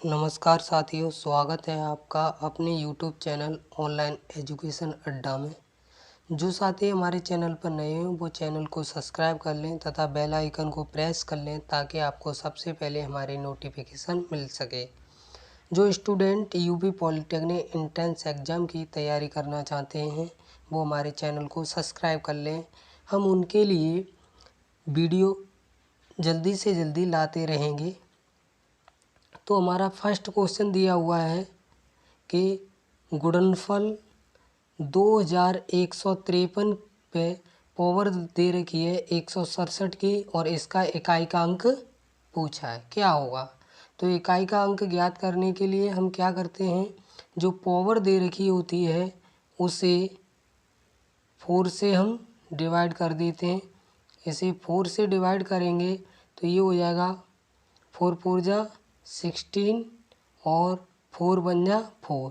नमस्कार साथियों, स्वागत है आपका अपने YouTube चैनल ऑनलाइन एजुकेशन अड्डा में। जो साथी हमारे चैनल पर नए हैं वो चैनल को सब्सक्राइब कर लें तथा बेल आइकन को प्रेस कर लें ताकि आपको सबसे पहले हमारी नोटिफिकेशन मिल सके। जो student UP polytechnic entrance exam की तैयारी करना चाहते हैं वो हमारे चैनल को सब्सक्राइब कर लें। हम उनके लिए वीडियो जल्दी से जल्दी लाते रहेंगे। तो हमारा फर्स्ट क्वेश्चन दिया हुआ है कि गुणनफल 2153 पे पावर दे रखी है 167 की और इसका इकाई का अंक पूछा है, क्या होगा। तो इकाई का अंक ज्ञात करने के लिए हम क्या करते हैं, जो पावर दे रखी होती है उसे 4 से हम डिवाइड कर देते हैं। इसे 4 से डिवाइड करेंगे तो ये हो जाएगा 4 4 जा 16 और 4 बन जा 4।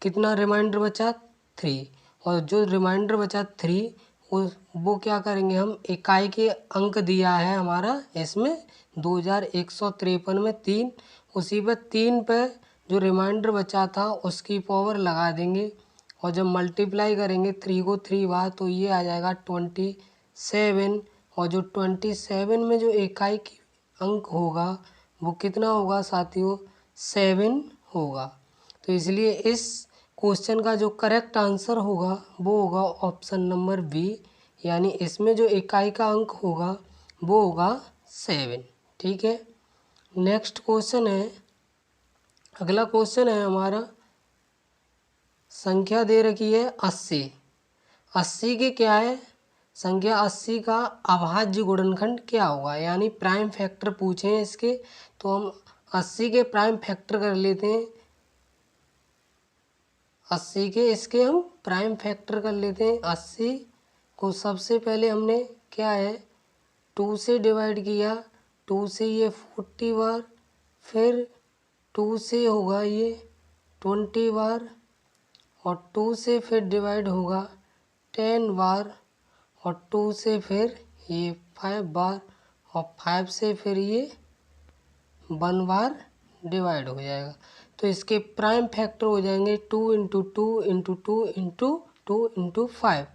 कितना रिमाइंडर बचा 3, और जो रिमाइंडर बचा 3 वो क्या करेंगे, हम इकाई के अंक दिया है हमारा इसमें 2153 में 3, उसी पर 3 पे जो रिमाइंडर बचा था उसकी पावर लगा देंगे और जब मल्टीप्लाई करेंगे 3 को 3 बार तो ये आ जाएगा 27। और जो 27 में जो इकाई की अंक होगा वो कितना होगा साथियों, 7 होगा। तो इसलिए इस क्वेश्चन का जो करेक्ट आंसर होगा वो होगा ऑप्शन नंबर बी, यानी इसमें जो इकाई का अंक होगा वो होगा 7। ठीक है, नेक्स्ट क्वेश्चन है, अगला क्वेश्चन है हमारा, संख्या दे रखी है 80। 80 के क्या है, संख्या 80 का अभाज्य गुणनखंड क्या होगा, यानी प्राइम फैक्टर पूछे हैं इसके। तो हम 80 के प्राइम फैक्टर कर लेते हैं, 80 के इसके हम प्राइम फैक्टर कर लेते हैं। 80 को सबसे पहले हमने क्या है 2 से डिवाइड किया, 2 से ये 40 बार, फिर 2 से होगा ये 20 बार, और 2 से फिर डिवाइड होगा 10 बार, और 2 से फिर ये 5 बार, और 5 से फिर ये 1 बार डिवाइड हो जाएगा। तो इसके प्राइम फैक्टर हो जाएंगे 2 इंटू 2 इंटू 2 इंटू 2 इंटू 5।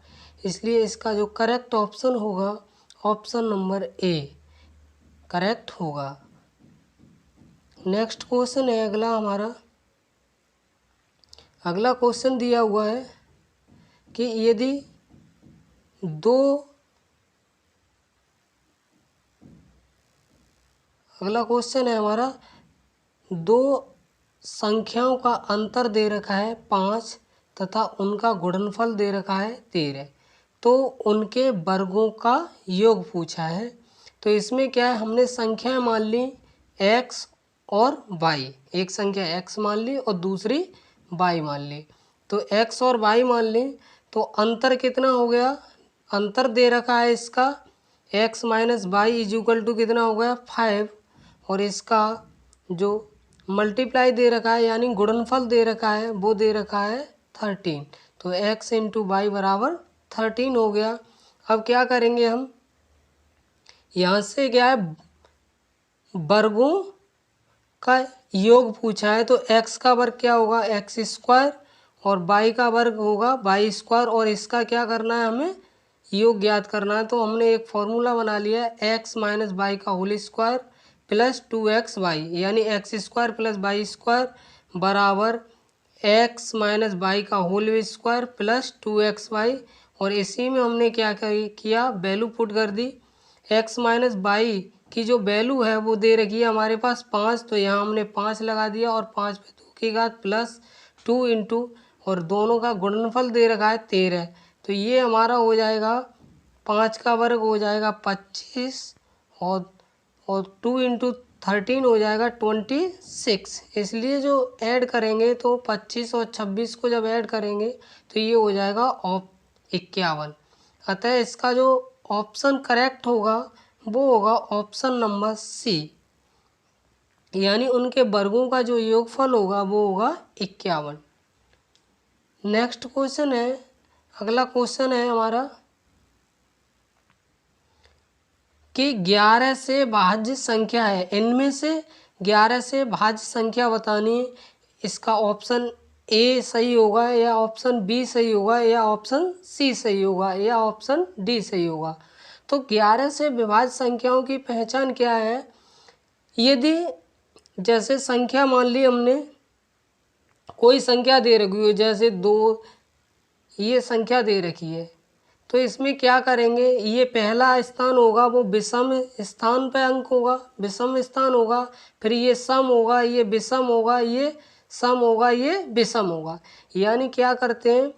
इसलिए इसका जो करेक्ट ऑप्शन होगा ऑप्शन नंबर ए करेक्ट होगा। नेक्स्ट क्वेश्चन है अगला हमारा, अगला क्वेश्चन दिया हुआ है कि यदि अगला क्वेश्चन है हमारा, दो संख्याओं का अंतर दे रखा है 5 तथा उनका गुणनफल दे रखा है 13, तो उनके वर्गों का योग पूछा है। तो इसमें क्या है, हमने संख्याएं मान ली x और y, एक संख्या x मान ली और दूसरी y मान ली। तो x और y मान ली तो अंतर कितना हो गया, अंतर दे रखा है इसका x minus y is equal to कितना हो गया 5, और इसका जो मल्टीप्लाई दे रखा है यानी गुणनफल दे रखा है वो दे रखा है 13। तो x इंटू वाई बराबर 13 हो गया। अब क्या करेंगे हम, यहाँ से क्या है वर्गों का योग पूछा है, तो x का वर्ग क्या होगा एक्स स्क्वायर, और y का वर्ग होगा वाई स्क्वायर, और इसका क्या करना है हमें योग ज्ञात करना है। तो हमने एक फॉर्मूला बना लिया है x माइनस वाई का होल स्क्वायर प्लस 2xy, यानी x square plus y square बराबर x माइनस वाई का होल स्क्वायर प्लस 2xy, और इसी में हमने क्या किया वैल्यू पुट कर दी। x माइनस वाई की जो वैल्यू है वो दे रखी है हमारे पास 5, तो यहाँ हमने 5 लगा दिया और 5 पे 2 की घात प्लस 2 इंटू, और दोनों का गुणनफल दे रखा है 13, तो ये हमारा हो जाएगा 5 का वर्ग हो जाएगा 25, और 2 इंटू 13 हो जाएगा 26। इसलिए जो ऐड करेंगे तो 25 और 26 को जब ऐड करेंगे तो ये हो जाएगा 51। अतः इसका जो ऑप्शन करेक्ट होगा वो होगा ऑप्शन नंबर सी, यानी उनके वर्गों का जो योगफल होगा वो होगा 51। नेक्स्ट क्वेश्चन है, अगला क्वेश्चन है हमारा कि 11 से भाज्य संख्या है, इनमें से 11 से भाज्य संख्या बतानी है। इसका ऑप्शन ए सही होगा या ऑप्शन बी सही होगा या ऑप्शन सी सही होगा या ऑप्शन डी सही होगा। तो 11 से विभाज्य संख्याओं की पहचान क्या है? यदि जैसे संख्या मान ली हमने, कोई संख्या दे रखी हो, जैसे 2 ये संख्या दे रखी है, तो इसमें क्या करेंगे, ये पहला स्थान होगा वो विषम स्थान पे अंक होगा, विषम स्थान होगा, फिर ये सम होगा, ये विषम होगा, ये सम होगा, ये विषम होगा। यानी क्या करते हैं,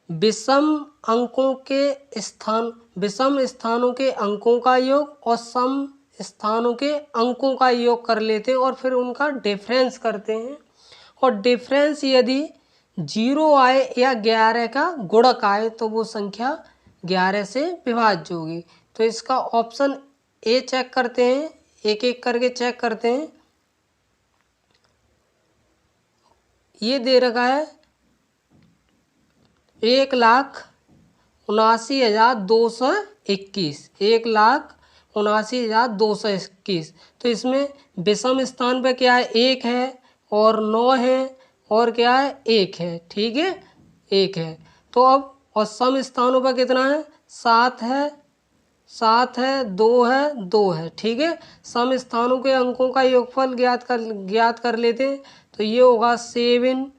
विषम अंकों के स्थान, विषम स्थानों के अंकों का योग और सम स्थानों के अंकों का योग कर लेते हैं और फिर उनका डिफरेंस करते हैं। और डिफरेंस यदि 0 आए या 11 का गुणक आए तो वो संख्या 11 से विभाज्य होगी। तो इसका ऑप्शन ए चेक करते हैं, एक एक करके चेक करते हैं। ये दे रखा है 1,79,221, 1,79,221। तो इसमें विषम स्थान पे क्या है, 1 है और 9 है और क्या है, 1 है, ठीक है, 1 है। तो अब और सम स्थानों पर कितना है, 7 है, 7 है, 2 है, 2 है, ठीक है। सम स्थानों के अंकों का योगफल ज्ञात कर लेते हैं। तो ये होगा 7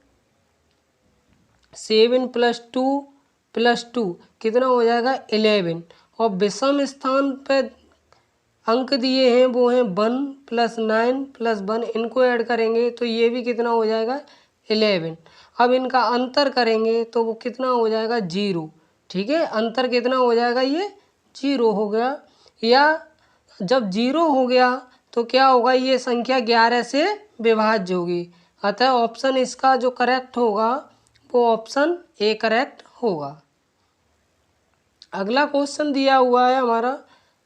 + 2 + 2 कितना हो जाएगा, 11। और विषम स्थान पे अंक दिए हैं वो हैं 1 + 9 + 1, इनको ऐड करेंगे तो ये भी कितना हो जाएगा, 11। अब इनका अंतर करेंगे तो वो कितना हो जाएगा, 0, ठीक है। अंतर कितना हो जाएगा, ये 0 हो गया। या जब 0 हो गया तो क्या होगा, ये संख्या 11 से विभाज्य होगी। अतः ऑप्शन इसका जो करेक्ट होगा वो ऑप्शन ए करेक्ट होगा। अगला क्वेश्चन दिया हुआ है हमारा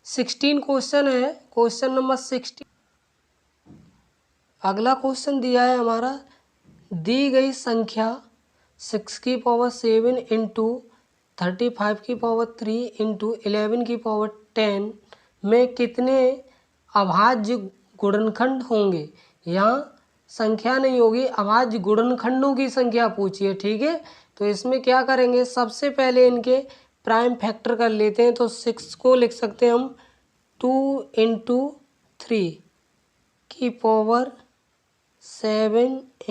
16 क्वेश्चन है, क्वेश्चन नंबर 16। अगला क्वेश्चन दिया है हमारा, दी गई संख्या 6⁻7 × 35⁻3 × 11⁻10 में कितने अभाज्य गुणनखंड होंगे। यहाँ संख्या नहीं होगी, अभाज्य गुणनखंडों की संख्या पूछी है, ठीक है। तो इसमें क्या करेंगे, सबसे पहले इनके प्राइम फैक्टर कर लेते हैं। तो 6 को लिख सकते हैं हम 2 × 3⁻7 ×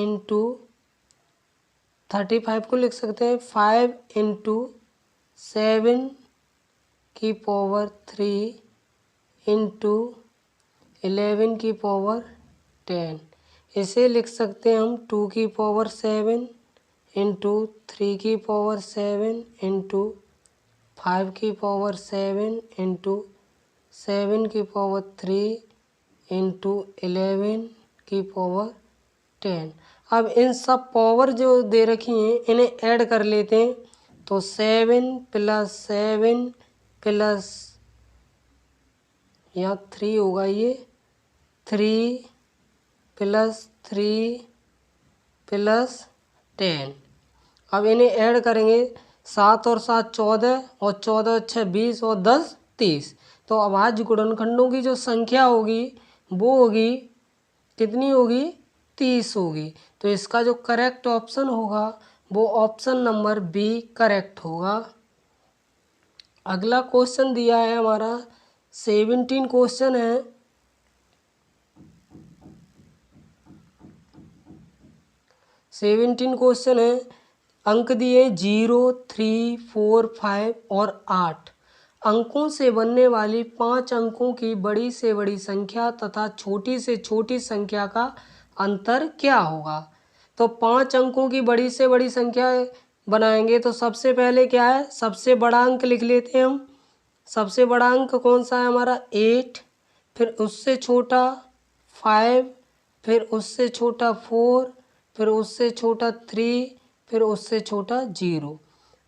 35 को लिख सकते हैं 5 × 7⁻3 × 11⁻10। इसे लिख सकते हैं हम 2⁻7 × 3⁻7 × 5⁻7 × 7⁻3 × 11⁻10। अब इन सब पावर जो दे रखी हैं इन्हें ऐड कर लेते हैं। तो 7 + 7 प्लस यहाँ 3 होगा, ये 3 + 3 + 10। अब इन्हें ऐड करेंगे, 7 और 7 14 और 14 और 6 20 और 10 30। तो अभाज्य गुणनखंडों की जो संख्या होगी वो होगी कितनी होगी, 30 होगी। तो इसका जो करेक्ट ऑप्शन होगा वो ऑप्शन नंबर बी करेक्ट होगा। अगला क्वेश्चन दिया है हमारा 17 क्वेश्चन है। क्वेश्चन है, अंक दिए 0 3 4 5 और 8 अंकों से बनने वाली 5 अंकों की बड़ी से बड़ी संख्या तथा छोटी से छोटी संख्या का अंतर क्या होगा। तो 5 अंकों की बड़ी से बड़ी संख्या बनाएंगे तो सबसे पहले क्या है, सबसे बड़ा अंक लिख लेते हैं हम। सबसे बड़ा अंक कौन सा है हमारा, 8, फिर उससे छोटा 5, फिर उससे छोटा 4, फिर उससे छोटा 3, फिर उससे छोटा 0।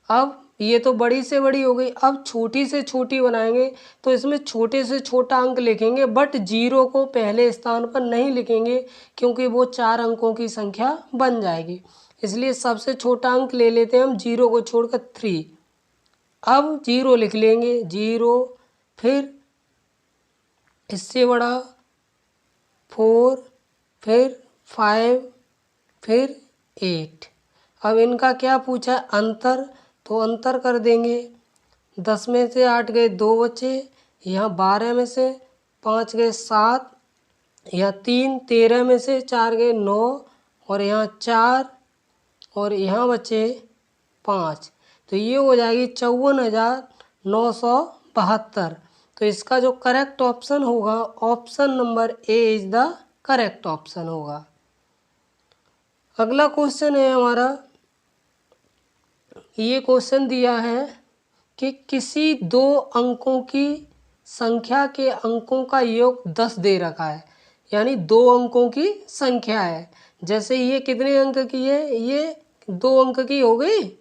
अब ये तो बड़ी से बड़ी हो गई, अब छोटी से छोटी बनाएंगे तो इसमें छोटे से छोटा अंक लिखेंगे, बट 0 को पहले स्थान पर नहीं लिखेंगे क्योंकि वो 4 अंकों की संख्या बन जाएगी। इसलिए सबसे छोटा अंक ले लेते हैं हम, 0 को छोड़कर 3। अब 0 लिख लेंगे, 0, फिर इससे बड़ा 4, फिर 5, फिर 8। अब इनका क्या पूछा है? अंतर। तो अंतर कर देंगे। 10 में से 8 गए, 2 बचे। यहाँ 12 में से 5 गए, 7। यहाँ 3, 13 में से 4 गए, 9। और यहाँ 4 और यहाँ बचे 5। तो ये हो जाएगी 54,972। तो इसका जो करेक्ट ऑप्शन होगा, option number A is the correct option होगा। अगला क्वेश्चन है हमारा, ये क्वेश्चन दिया है कि किसी 2 अंकों की संख्या के अंकों का योग 10 दे रखा है। यानी 2 अंकों की संख्या है। जैसे ये कितने अंक की है? ये 2 अंक की हो गई।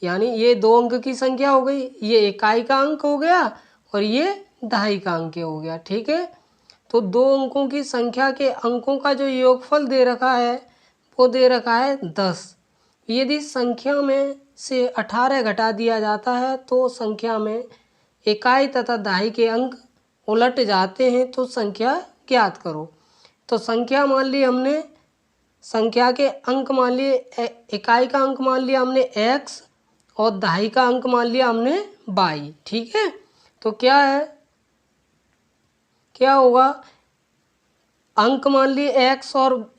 यानी ये 2 अंक की संख्या हो गई। ये इकाई का अंक हो गया और ये दहाई का अंक हो गया। ठीक है। तो 2 अंकों की संख्या के अंकों का जो योगफल दे रखा है वो दे रखा है 10। यदि संख्या में से 18 घटा दिया जाता है तो संख्या में इकाई तथा दहाई के अंक उलट जाते हैं, तो संख्या ज्ञात करो। तो संख्या मान ली हमने, संख्या के अंक मान लिए, इकाई का अंक मान लिया हमने x और दहाई का अंक मान लिया हमने y। ठीक है। तो क्या है, क्या होगा? अंक मान लिए x और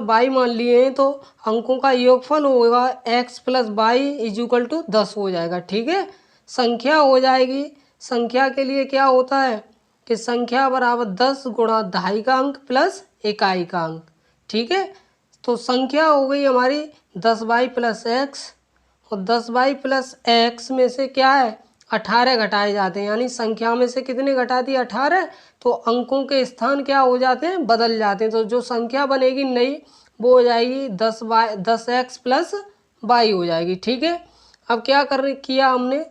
y मान लिए हैं, तो अंकों का योगफल होगा x + y = 10 हो जाएगा। ठीक है। संख्या हो जाएगी। संख्या के लिए क्या होता है कि संख्या बराबर 10 गुणा दहाई का अंक प्लस इकाई का अंक। ठीक है। तो संख्या हो गई हमारी 10y + x, और 10y + x में से क्या है? 18 घटाए जाते हैं। यानी संख्या में से कितने घटा दिए? 18। तो अंकों के स्थान क्या हो जाते हैं? बदल जाते हैं। तो जो संख्या बनेगी नई वो हो जाएगी 10x + y हो जाएगी। ठीक है। अब क्या किया हमने?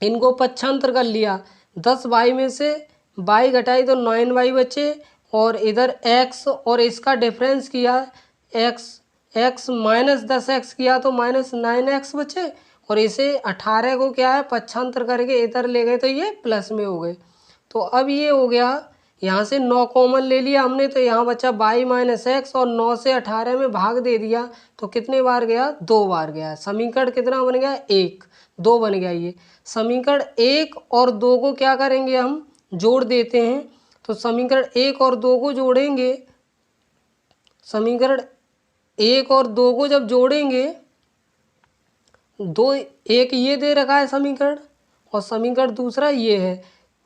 इनको पक्षांतर कर लिया। 10y में से y घटाई तो 9y बचे, और इधर x और इसका डिफरेंस किया, x -10x किया तो -9x बचे, और इसे 18 को क्या है पक्षांतर करके इधर ले गए तो ये प्लस में हो गए। तो अब ये हो गया, यहाँ से 9 कॉमन ले लिया हमने, तो यहाँ बचा y - x, और 9 से 18 में भाग दे दिया तो कितने बार गया? 2 बार गया। समीकरण कितना बन गया? 1, 2 बन गया। ये समीकरण 1 और 2 को क्या करेंगे? हम जोड़ देते हैं। तो समीकरण 1 और 2 को जोड़ेंगे, समीकरण 1 और 2 को जब जोड़ेंगे, 2 एक ये दे रखा है समीकरण, और समीकरण दूसरा ये है।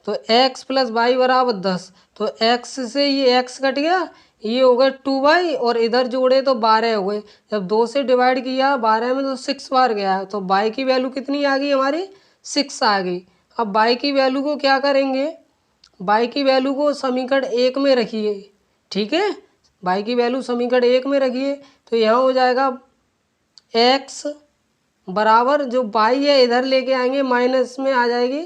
तो x + y = 10। तो x से ये x कट गया, ये हो गए 2y, और इधर जोड़े तो 12 हो गए। जब 2 से डिवाइड किया 12 में तो 6 बार गया, तो y की वैल्यू कितनी आ गई हमारी? 6 आ गई। अब y की वैल्यू को क्या करेंगे? y की वैल्यू को समीकरण 1 में रखिए। ठीक है। y की वैल्यू समीकरण 1 में रखिए, तो यहाँ हो जाएगा x बराबर, जो y है इधर लेके आएंगे माइनस में आ जाएगी,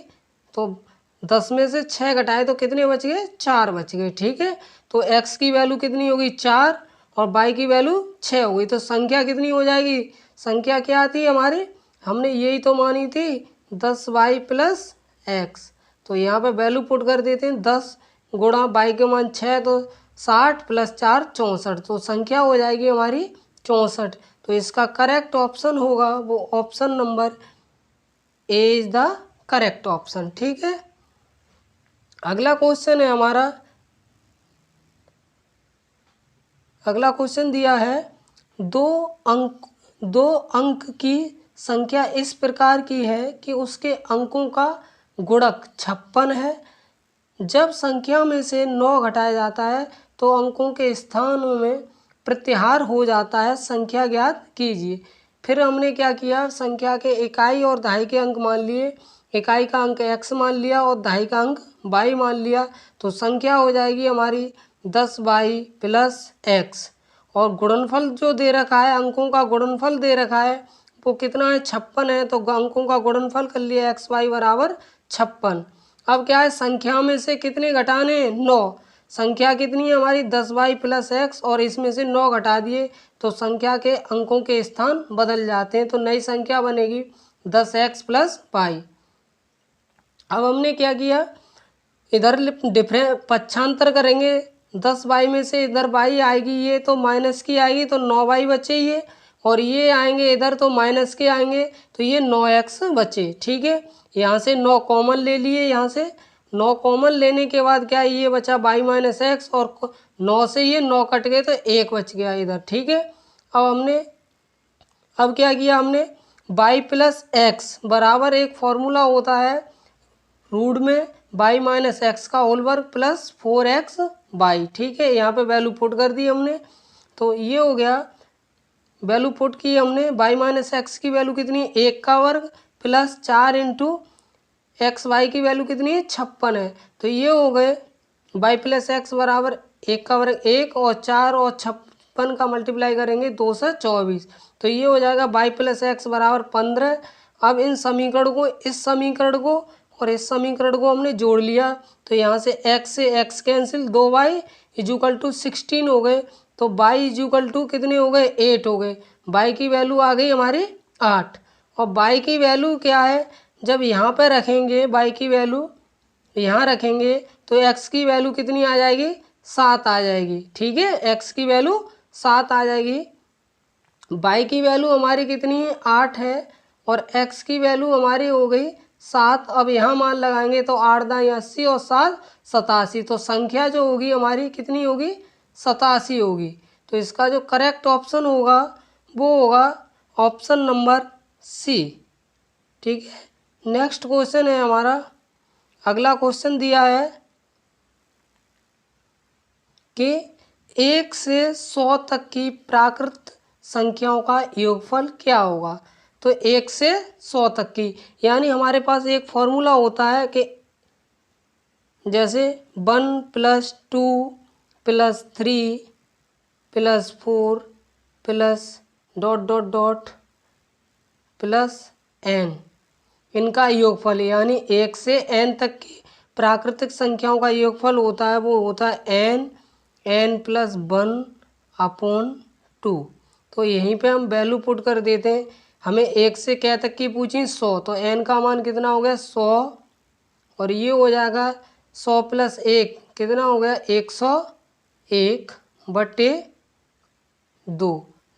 तो 10 में से 6 घटाए तो कितने बच गए? 4 बच गए। ठीक है। तो x की वैल्यू कितनी होगी? 4, और y की वैल्यू 6 हो गई। तो संख्या कितनी हो जाएगी? संख्या क्या आती है हमारी? हमने यही तो मानी थी, 10y + x। तो यहाँ पे वैल्यू पुट कर देते हैं। 10 गुणा y के मान 6, तो 60 + 4 64। तो संख्या हो जाएगी हमारी 64। तो इसका करेक्ट ऑप्शन होगा वो option number A is the correct option. ठीक है। अगला क्वेश्चन है हमारा, अगला क्वेश्चन दिया है, दो अंक की संख्या इस प्रकार की है कि उसके अंकों का गुणक 56 है। जब संख्या में से 9 घटाया जाता है तो अंकों के स्थान में प्रत्याहार हो जाता है। संख्या ज्ञात कीजिए। फिर हमने क्या किया? संख्या के इकाई और दहाई के अंक मान लिए। इकाई का अंक x मान लिया और दहाई का अंक y मान लिया। तो संख्या हो जाएगी हमारी 10y + x, और गुणनफल जो दे रखा है, अंकों का गुणनफल दे रखा है वो कितना है? 56 है। तो अंकों का गुणनफल कर लिया, x y = 56। अब क्या है? संख्या में से कितने घटाने? 9। संख्या कितनी है हमारी? 10y + x, और इसमें से 9 घटा दिए तो संख्या के अंकों के स्थान बदल जाते हैं। तो नई संख्या बनेगी 10x + y। अब हमने क्या किया? इधर पक्षांतर करेंगे 10y में से इधर y आएगी, ये तो माइनस की आएगी तो 9y बचे ये, और ये आएंगे इधर तो माइनस के आएंगे तो ये 9x बचे। ठीक है, यहाँ से 9 कॉमन ले लिए, यहाँ से 9 कॉमन लेने के बाद क्या ये बचा y माइनस एक्स, और 9 से ये 9 कट गए तो 1 बच गया इधर। ठीक है, अब क्या किया हमने, y प्लस एक्स बराबर एक फॉर्मूला होता है रूट में y माइनस एक्स का होल वर्ग प्लस 4xy। ठीक है, यहाँ पे वैल्यू पुट कर दी हमने, तो ये हो गया, वैल्यू पुट की हमने, y माइनस एक्स की वैल्यू कितनी, 1 का वर्ग प्लस 4 इंटू एक्स वाई की वैल्यू कितनी है, 56 है। तो ये हो गए y प्लस एक्स बराबर 1 का वर्ग 1 और 4 और 56 का मल्टीप्लाई करेंगे 2 से 24, तो ये हो जाएगा y प्लस एक्स बराबर 15। अब इन समीकरण को, इस समीकरण को और इस समीकरण को हमने जोड़ लिया, तो यहाँ से x से x cancel, 2y equal to 16 हो गए, तो y इजुकल टू कितने हो गए, 8 हो गए। y की वैल्यू आ गई हमारी 8, और y की वैल्यू क्या है, जब यहाँ पे रखेंगे y की वैल्यू यहाँ रखेंगे तो x की वैल्यू कितनी आ जाएगी, 7 आ जाएगी। ठीक है, x की वैल्यू 7 आ जाएगी, y की वैल्यू हमारी कितनी है, 8 है, और x की वैल्यू हमारी हो गई 7। अब यहाँ मान लगाएंगे तो 8 दाएँ 80 और 7 87, तो संख्या जो होगी हमारी कितनी होगी, 87 होगी। तो इसका जो करेक्ट ऑप्शन होगा वो होगा ऑप्शन नंबर सी। ठीक है, नेक्स्ट क्वेश्चन है हमारा, अगला क्वेश्चन दिया है कि 1 से 100 तक की प्राकृत संख्याओं का योगफल क्या होगा। तो 1 से 100 तक की, यानी हमारे पास एक फॉर्मूला होता है कि जैसे 1 plus 2 plus 3 plus 4 plus dot dot dot plus n, इनका योगफल, यानी 1 से n तक की प्राकृतिक संख्याओं का योगफल होता है, वो होता है n प्लस 1 अपॉन 2। तो यहीं पे हम वैल्यू पुट कर देते हैं, हमें 1 से क्या तक की पूछी, 100, तो n का मान कितना हो गया, 100, और ये हो जाएगा 100 प्लस 1 कितना हो गया, 101 बटे 2,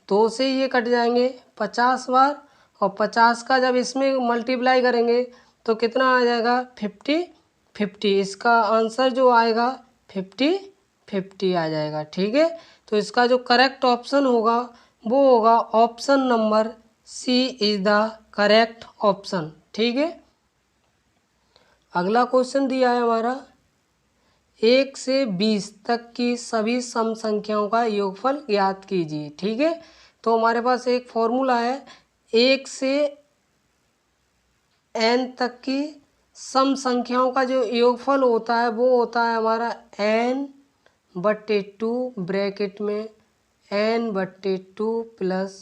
2 से ये कट जाएंगे 50 बार, और 50 का जब इसमें मल्टीप्लाई करेंगे तो कितना आ जाएगा, 50। इसका आंसर जो आएगा 50 आ जाएगा। ठीक है, तो इसका जो करेक्ट ऑप्शन होगा वो होगा option number C is the correct option. ठीक है, अगला क्वेश्चन दिया है हमारा, 1 से 20 तक की सभी सम संख्याओं का योगफल ज्ञात कीजिए। ठीक है, तो हमारे पास एक फॉर्मूला है, 1 से n तक की सम संख्याओं का जो योगफल होता है वो होता है हमारा n बट्टे 2 ब्रैकेट में n बट्टे 2 प्लस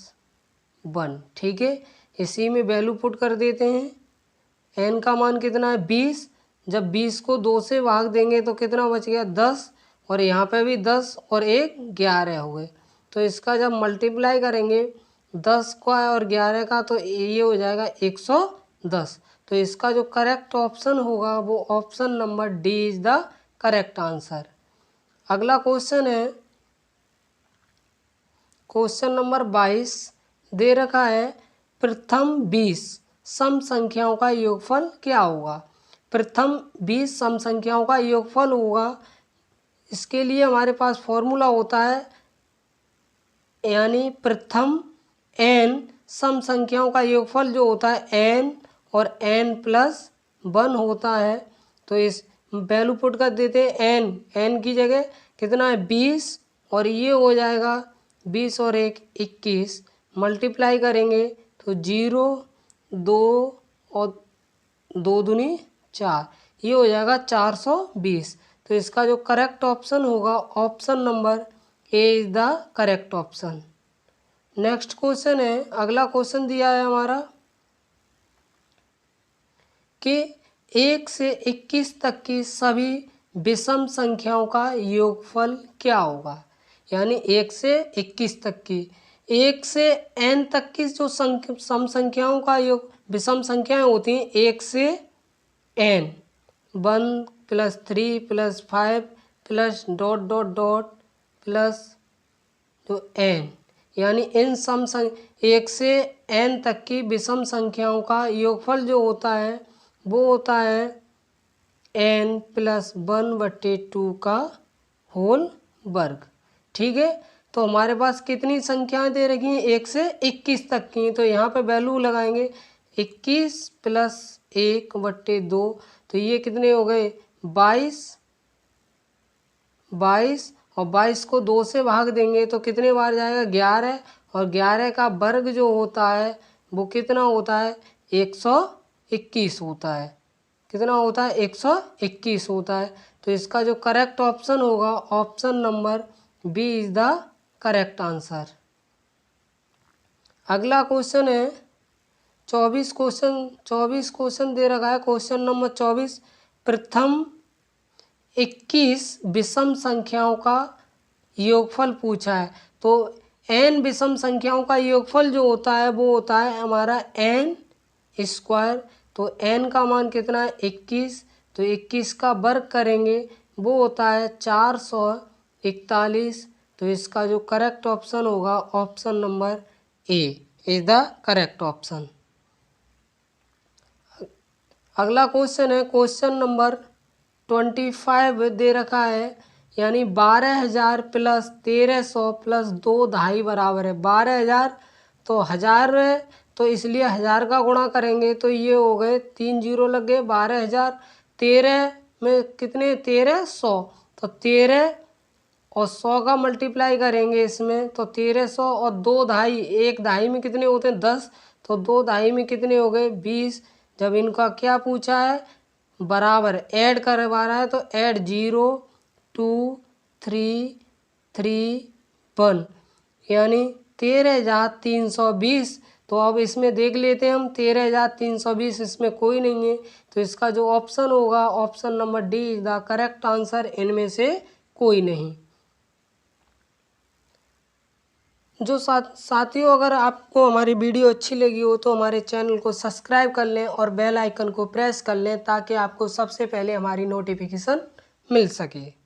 1। ठीक है, इसी में वैल्यू पुट कर देते हैं। n का मान कितना है, 20, जब 20 को 2 से भाग देंगे तो कितना बच गया, 10, और यहाँ पे भी 10 और 1 11 हो गए। तो इसका जब मल्टीप्लाई करेंगे 10 का और 11 का तो ये हो जाएगा 110। तो इसका जो करेक्ट ऑप्शन होगा वो option number D is the correct answer. अगला क्वेश्चन है क्वेश्चन नंबर 22, दे रखा है प्रथम 20 सम संख्याओं का योगफल क्या होगा। प्रथम 20 सम संख्याओं का योगफल होगा, इसके लिए हमारे पास फॉर्मूला होता है, यानी प्रथम n सम संख्याओं का योगफल जो होता है n और n प्लस 1 होता है। तो इस वैल्यू पुट कर देते हैं, n की जगह कितना है, 20, और ये हो जाएगा 20 और 1 21, मल्टीप्लाई करेंगे तो 0 2 और 2 दूनी 4, ये हो जाएगा 420। तो इसका जो करेक्ट ऑप्शन होगा option number A is the correct option. Next question है, अगला क्वेश्चन दिया है हमारा कि 1 से 21 तक की सभी विषम संख्याओं का योगफल क्या होगा। यानी 1 से 21 तक की, 1 से n तक की जो सम संख्याओं का योग विषम संख्याएं होती हैं, 1 से n, 1 plus 3 plus 5 plus dot dot dot plus तो n, यानी इन सम 1 से n तक की विषम संख्याओं का योगफल जो होता है वो होता है n प्लस 1/2 का होल वर्ग। ठीक है, तो हमारे पास कितनी संख्याएं दे रखी हैं? 1 से 21 तक की। तो यहाँ पे वैल्यू लगाएंगे 21 प्लस 1/2, तो ये कितने हो गए? 22 और 22 को 2 से भाग देंगे तो कितने बार जाएगा? 11, और 11 का वर्ग जो होता है वो कितना होता है? 121 होता है। कितना होता है? 121 होता है। तो इसका जो करेक्ट ऑप्शन होगा, option number B is the correct answer. अगला क्वेश्चन है 24 क्वेश्चन दे रखा है। क्वेश्चन नंबर 24, प्रथम 21 विषम संख्याओं का योगफल पूछा है। तो n विषम संख्याओं का योगफल जो होता है वो होता है हमारा n स्क्वायर। तो n का मान कितना है? 21। तो 21 का वर्ग करेंगे वो होता है 441। तो इसका जो करेक्ट ऑप्शन होगा, option number A is the correct option. अगला क्वेश्चन है क्वेश्चन नंबर 25 दे रखा है, यानी 12,000 प्लस 1,300 प्लस 2 बराबर है 12,000। तो 1000 है तो इसलिए 1000 का गुणा करेंगे तो ये हो गए 3 जीरो लग गए 12,000। 13 में कितने? 1300। तो 13 और 100 का मल्टीप्लाई करेंगे इसमें तो 1300 और 2 दहाई, 1 दहाई में कितने होते हैं? 10। तो 2 दहाई में कितने हो गए? 20। जब इनका क्या पूछा है? बराबर ऐड करवा रहा है तो ऐड 0 2 3 3 1, यानी 13,320। तो अब इसमें देख लेते हैं हम 13,320, इसमें कोई नहीं है। तो इसका जो ऑप्शन होगा, option number D is the correct answer, इनमें से कोई नहीं। जो साथियों, अगर आपको हमारी वीडियो अच्छी लगी हो तो हमारे चैनल को सब्सक्राइब कर लें और बेल आइकन को प्रेस कर लें ताकि आपको सबसे पहले हमारी नोटिफिकेशन मिल सके।